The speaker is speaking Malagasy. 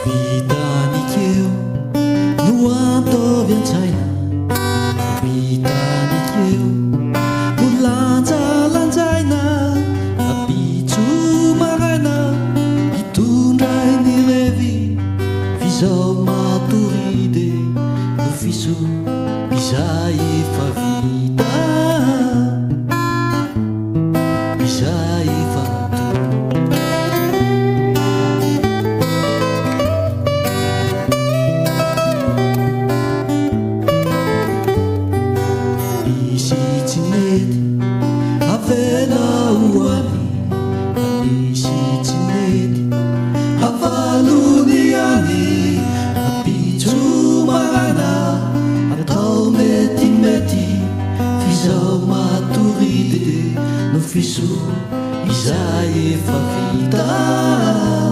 Vitanikeo no atovy an-tsaina, vitanikeo no lanjalanjaina, apitso maraina hitondray ny revy, fizao matoridy no fiso izay efa vita, izay efa avela hoany, misy tsy mety avalony any, apitso maraina atao metimety, fizao matoridy no fiso izay efa vita.